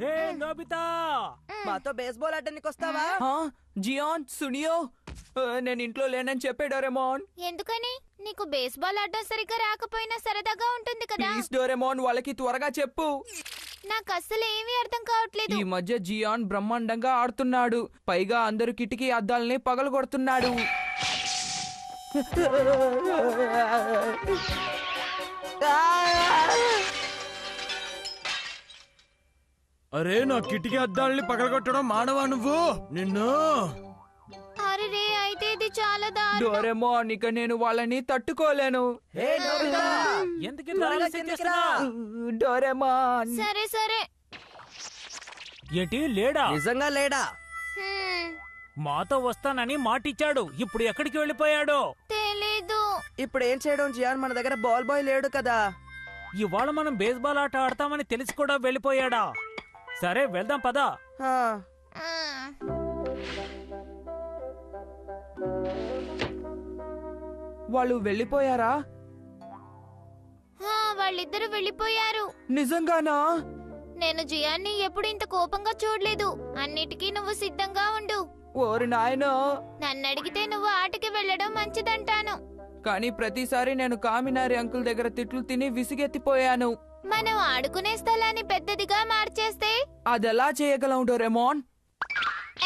హే Nobita, మాతో baseball ఆడడానికి వస్తావా? జియాన్, సునియో, నేను ఇంట్లో లేనని చెప్పే డోరేమోన్. ఎందుకని? నీకు బేస్బాల్ ఆడడం సరిగ్గా రాకపోయినా సరదాగా ఉంటుంది కదా. ప్లీజ్ డోరేమోన్, వాళ్ళకి త్వరగా చెప్పు. నాకు అస్సలు ఏమీ అర్థం కావట్లేదు. ఈ మధ్య జియాన్ బ్రహ్మాండంగా ఆడుతున్నాడు. పైగా అందరు కిటికీ అద్దాలని పగలగొడుతున్నాడు. అరే నా కిటికీ అద్దాలని పగలగొట్టడం మానవా నువ్వు? నిన్ను అరే అయితే ఇది చాలా దారుణం. డోరేమోన్, ఇక నేను వాళ్ళని తట్టుకోలేను. ఎందుకు ఇంత ఆలస్యం చేస్తున్నావ్? డోరేమోన్. సరే సరే. ఏంటి లేడా? నిజంగా లేడా? మాతో వస్తానని మాటిచ్చాడు. ఇప్పుడు ఎక్కడికి వెళ్ళిపోయాడు? తెలీదు. ఇప్పుడు ఏం చేయడం జియాన్? మన దగ్గర బాల్ బాయ్ లేడు కదా. ఇవాళ మనం బేస్బాల్ ఆట ఆడతామని తెలిసి కూడా వెళ్ళిపోయాడా? సరే వెళ్దాం పదా. ఆ, వాళ్ళు వెళ్ళిపోయారా? వాళ్ళిద్దరూ వెళ్ళిపోయారు. నిజంగానా? నేను జియాన్ని ఎప్పుడు ఇంత కోపంగా చూడలేదు. అన్నిటికీ నువ్వు సిద్ధంగా ఉండు. ఓరి నాయనో, నన్ను అడిగితే నువ్వు ఆటకి వెళ్ళడం మంచిదంటాను. కానీ ప్రతిసారి నేను కామినారి అంకుల్ దగ్గర తిట్లు తిని విసిగెత్తిపోయాను. మనం ఆడుకునే స్థలాన్ని పెద్దదిగా మార్చేస్తే? అదెలా చేయగలం డోరేమోన్?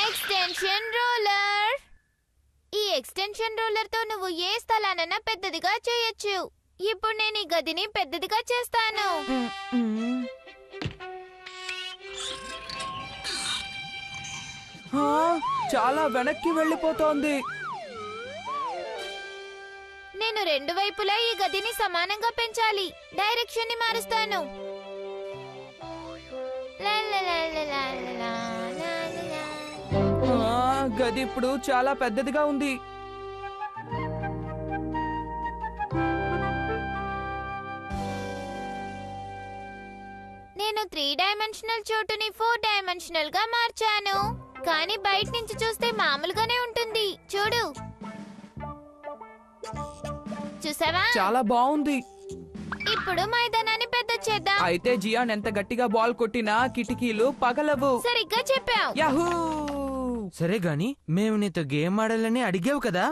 Extension roller. ఈ ఎక్స్టెన్షన్ రోలర్ తో నువ్వు ఏ స్థలానైనా పెద్దదిగా చేయొచ్చు. ఇప్పుడు నేను ఈ గదిని పెద్దదిగా చేస్తాను. చాలా వెనక్కి వెళ్ళిపోతోంది. నేను రెండు వైపులా ఈ గదిని సమానంగా పెంచాలి. డైరెక్షన్ ని మారుస్తాను. గది ఇప్పుడు చాలా పెద్దదిగా ఉంది. నేను 3 డైమెన్షనల్ చోటుని 4 డైమెన్షనల్ గా మార్చాను. కానీ బయట నుంచి చూస్తే మామూలుగానే ఉంటుంది. చూడు, చూసావా? చాలా బాగుంది. ఇప్పుడు మైదానాన్ని పెద్ద చేద్దాం. అయితే జియాన్ ఎంత గట్టిగా బాల్ కొట్టినా కిటికీలు పగలవు. సరిగ్గా చెప్పావు. యాహూ! సరే గాని మేము నీతో గేమ్ ఆడాలని అడిగావు కదా.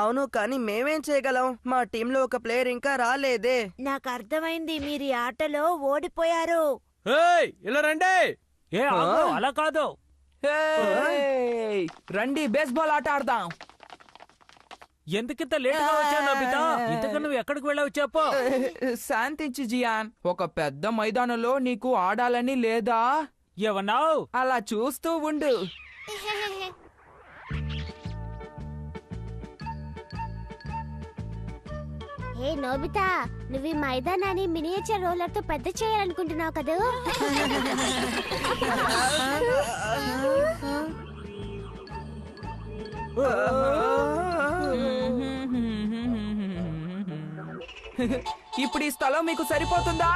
అవును, కానీ మేమేం చేయగలం? మా టీంలో ఒక ప్లేయర్ ఇంకా రాలేదే. నాకు అర్థమైంది, మీరు ఈ ఆటలో ఓడిపోయారు. ఇలా రండి. ఏ ఆగు, అలా కాదు. హేయ్! రండి, బేస్బాల్ ఆట ఆడదాం. ఎందుకింత లేట్ గా వచ్చావు నోబితా? ఇంతకు నువ్వు ఎక్కడికి వెళ్ళావు చెప్పు. శాంతించి జియాన్. ఒక పెద్ద మైదానంలో నీకు ఆడాలని లేదా? ఏమన్నావు? అలా చూస్తూ ఉండు. హే నోబితా, నువ్వు ఈ మైదానాన్ని మినియేచర్ రోలర్ తో పెద్ద చేయాలనుకుంటున్నావు కదా. ఇప్పుడు ఈ స్థలం మీకు సరిపోతుందా?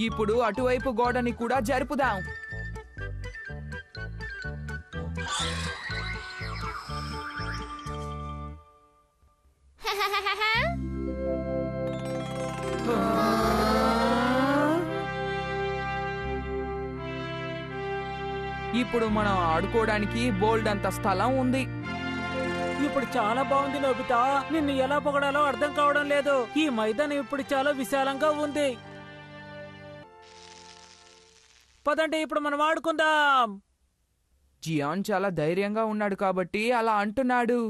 ఇప్పుడు అటువైపు గోడని కూడా జరుపుదాం. ఇప్పుడు మనం ఆడుకోవడానికి బోల్డ్ అంత స్థలం ఉంది. ఇప్పుడు చాలా బాగుంది నోబితా. నిన్ను ఎలా పొగడాలో అర్థం కావడం లేదు. ఈ మైదానం ఇప్పుడు చాలా విశాలంగా ఉంది. పదండి, ఇప్పుడు మనం ఆడుకుందాం. జియాన్ చాలా ధైర్యంగా ఉన్నాడు కాబట్టి అలా అంటున్నాడు.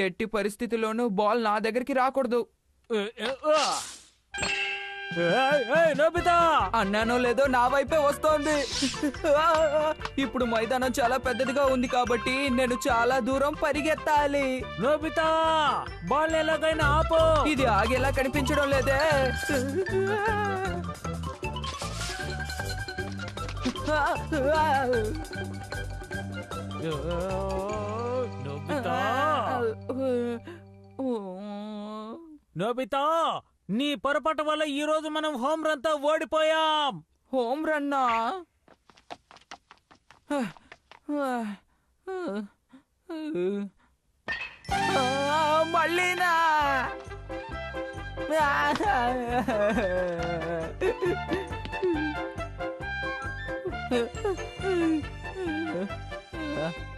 ఎట్టి పరిస్థితిలోనూ బాల్ నా దగ్గరికి రాకూడదు. నోబితా, అన్నానో లేదో నా వైపే వస్తోంది. ఇప్పుడు మైదానం చాలా పెద్దదిగా ఉంది కాబట్టి నేను చాలా దూరం పరిగెత్తాలి. నోబితా, బాల్ ఎలాగైనా ఆపో. ఇది ఆగేలా కనిపించడం లేదే. నోబితా, నోబితా, నీ పొరపాటు వల్ల ఈ రోజు మనం హోమ్ రన్ తో ఓడిపోయాం. హోమ్ రన్నా? మళ్ళీనా?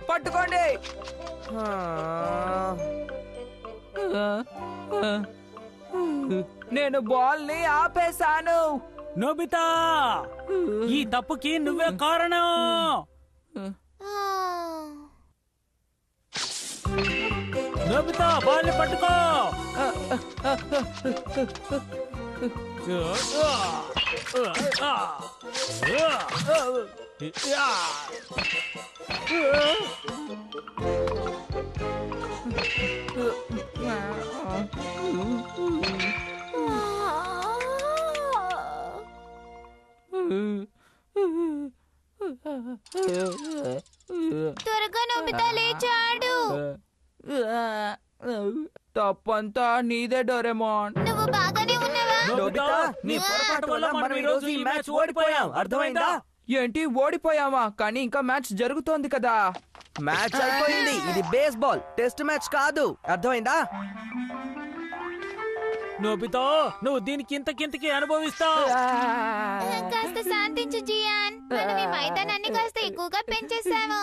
పట్టుకోండి. నేను బాల్ ని ఆపేశాను. నోబితా, ఈ తప్పుకి నువ్వే కారణం. నోబితా, బాల్ పట్టుకో. త్వరగా నోబితా లేచాడు. తప్పంతా నీదే డోరేమోన్. నువ్వు బాగానే ఉన్నావా? నోబితా, నీ పొరపాటు వల్ల మనం ఈ రోజు ఈ మ్యాచ్ ఓడిపోయాం. అర్థమైందా? ఏంటి ఓడిపోయావా? కానీ ఇంకా మ్యాచ్ జరుగుతోంది కదా. మ్యాచ్ అయిపోయింది. ఇది బేస్బాల్, టెస్ట్ మ్యాచ్ కాదు. అర్థమైందా? నోబితా, నువ్వు దీనికి ఇంతకింతకి అనుభవిస్తావు. కాస్త శాంతించు జియాన్. మనం ఈ మైదానాన్ని కాస్త ఎక్కువగా పెంచేసాము.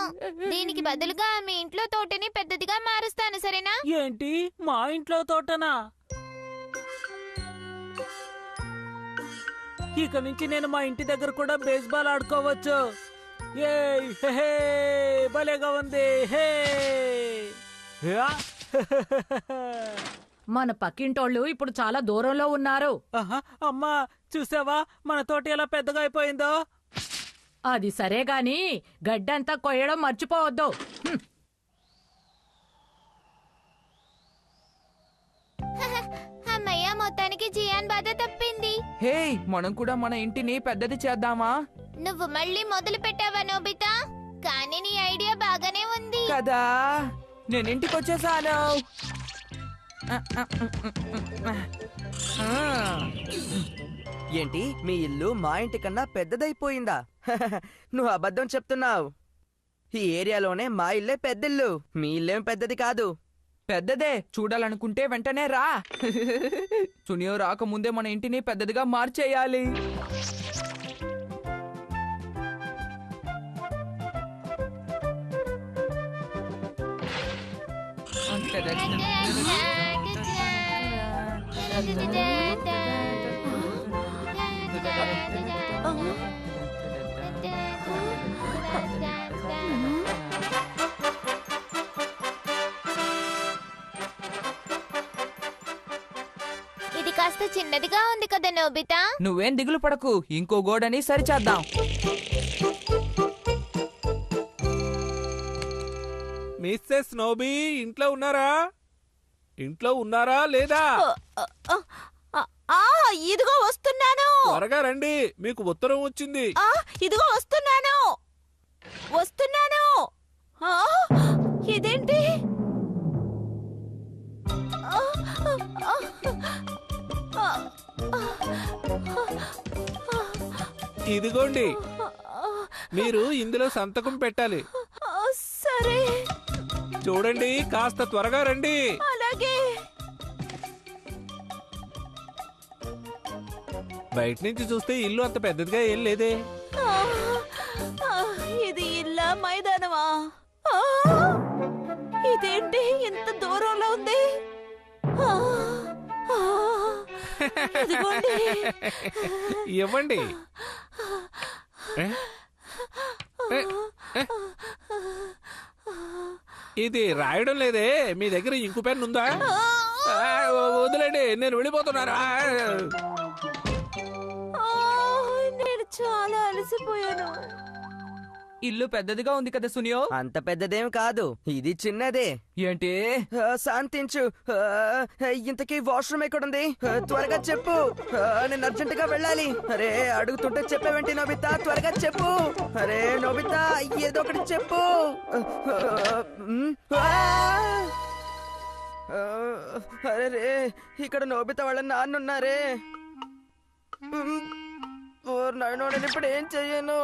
దీనికి బదులుగా మీ ఇంట్లో తోటని పెద్దదిగా మారుస్తాను, సరేనా? ఏంటి, మా ఇంట్లో తోటనా? ఇక నుంచి నేను మా ఇంటి దగ్గర కూడా బేస్బాల్ ఆడుకోవచ్చు. ఏయ్, హే, హే, భలేగా ఉంది. హే, యా. మన పక్కింటోళ్ళు ఇప్పుడు చాలా దూరంలో ఉన్నారు. ఆహా, అమ్మా, చూసావా మన తోట ఎలా పెద్దగా అయిపోయిందో? అది సరే గాని గడ్డంతా కొయ్యడం మర్చిపోవద్దు. అమ్మయ్య, మొత్తానికి జియాన్ బాధ తప్పింది. హే, మనం కూడా మన ఇంటిని పెద్దది చేద్దామా? నువ్వు మళ్ళీ మొదలు పెట్టావా నోబితా? కానీ నీ ఐడియా బాగానే ఉంది కదా. నేను ఇంటికి వచ్చేసాను. ఏంటి, మీ ఇల్లు మా ఇంటి కన్నా పెద్దదైపోయిందా? నువ్వు అబద్ధం చెప్తున్నావు. ఈ ఏరియాలోనే మా ఇల్లే పెద్దిల్లు. మీ ఇల్లేం పెద్దది కాదు. పెద్దదే. చూడాలనుకుంటే వెంటనే రా. సునియో రాకముందే మన ఇంటిని పెద్దదిగా మార్చేయాలి. ఇది కాస్త చిన్నదిగా ఉంది కదా నోబితా? నువ్వేం దిగులు పడకు, ఇంకో గోడని సరిచేద్దాం. మిస్సెస్ నోబీ ఇంట్లో ఉన్నారా? ఇంట్లో ఉన్నారా లేదా? ఇదిగో వస్తున్నాను. త్వరగా రండి, మీకు ఉత్తరం వచ్చింది. ఇదిగో వస్తున్నాను. ఇదేంటి? ఇదిగోండి, మీరు ఇందులో సంతకం పెట్టాలి. సరే, చూడండి, కాస్త త్వరగా రండి. అలాగే. బయట నుంచి చూస్తే ఇల్లు అంత పెద్దదిగా ఏం లేదే. ఇది ఇల్లా మైదానమా? ఇదేంటి ఇంత దూరంలో ఉంది? ఇదిగోండి. ఇవ్వండి. ఇది రాయడం లేదే. మీ దగ్గర ఇంకు పెన్ ఉందా? వదిలేండి, నేను వెళ్ళిపోతున్నాను. నేను చాలా అలసిపోయాను. ఇల్లు పెద్దదిగా ఉంది కదా సునియో. అంత పెద్దదేం కాదు, ఇది చిన్నదే. ఏంటి? శాంతించు. ఇంతకీ వాష్రూమ్ ఎక్కడుంది? త్వరగా చెప్పు. నేను అర్జెంట్ గా వెళ్ళాలి. అరే, అడుగుతుంటే చెప్పేవేంటి నోబితా? త్వరగా చెప్పు. అరే నోబితా, ఏదో ఒకటి చెప్పు. అరే, ఇక్కడ నోబితా వాళ్ళ నాన్న ఉన్నారే. నేను ఇప్పుడు ఏం చెయ్యను?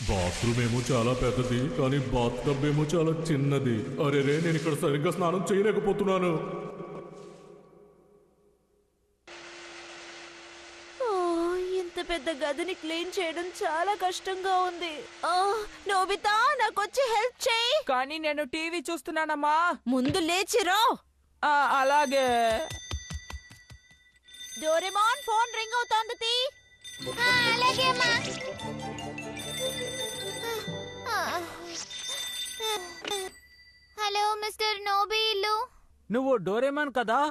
బాత్రూమ్ ఏమో చాలా పెద్దది, కానీ బాత్ టబ్ ఏమో చాలా చిన్నది. అరే రే, నేను ఇక్కడ సరిగ్గా స్నానం చేయలేకపోతున్నాను. పెద్ద గదిని క్లీన్ చేయడం చాలా కష్టంగా ఉంది. నోబితా నాకొచ్చి హెల్ప్ చేయి. కానీ నేను టీవీ చూస్తున్నానమ్మా. ముందు లేచిరా. అలాగే. డోరేమాన్ ఫోన్ రింగ్ అవుతోంది. తీ. అలాగే అమ్మా. హలో మిస్టర్ నోబీ ఇల్లు. నువ్వు డోరేమాన్ కదా,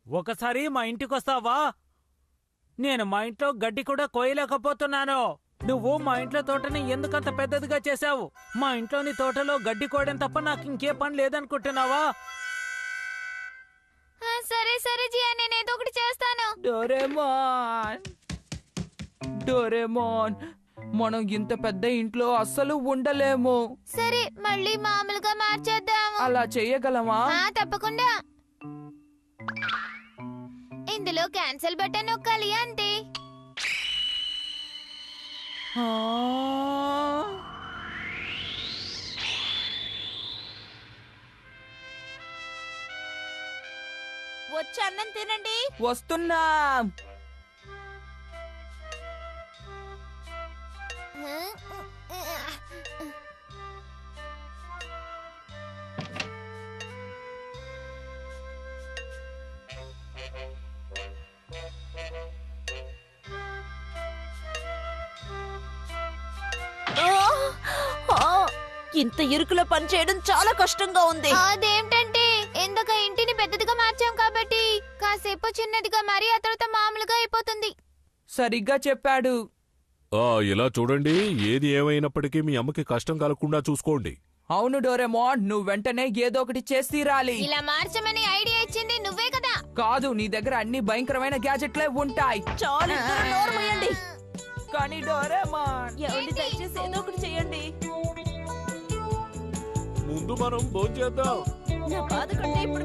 ఒకసారి మా ఇంటికి వస్తావా? నేను మా ఇంట్లో గడ్డి కూడా కోయలేకపోతున్నాను. నువ్వు మా ఇంట్లో తోటని ఎందుకంత పెద్దదిగా చేశావు? మా ఇంట్లోని తోటలో గడ్డి కోయడం తప్ప నాకు ఇంకే పని లేదనుకుంటున్నావా? సరే సరే జియా, నేను ఏదో ఒకటి చేస్తాను. డోరేమాన్, మనం ఇంత పెద్ద ఇంట్లో అస్సలు ఉండలేము. సరే మళ్ళీ మామూలుగా మార్చేద్దాము. అలా చేయగలమా? తప్పకుండా. ఇందులో క్యాన్సిల్ బటన్ నొక్కాలి అంతే. వచ్చి అన్నం తినండి. వస్తున్నా. ఇంత ఇరుకులో పని చేయడం చాలా కష్టంగా ఉంది. అదేంటంటే ఇందాక ఇంటిని పెద్దదిగా మార్చాం కాబట్టి కాసేపు చిన్నదిగా మారి ఆ తర్వాత మామూలుగా అయిపోతుంది. సరిగ్గా చెప్పాడు. ఇలా చూడండి, ఏది ఏమైనప్పటికీ మీ అమ్మకి కష్టం కలగకుండా చూసుకోండి. అవును డోరేమాన్, నువ్వు వెంటనే ఏదో ఒకటి చేసి తీరాలి. ఇలా మార్చమని ఐడియా ఇచ్చింది నువ్వే కదా. కాదు, నీ దగ్గర అన్ని భయంకరమైన గ్యాజెట్లే ఉంటాయి. చాలు, ఇద్దరు నోరు మూయండి. కానీ డోరేమాన్, దయచేసి ఏదో ఒకటి చేయండి. ముందు మనం భోంచేద్దాం. నా బాధ కంటే ఇప్పుడు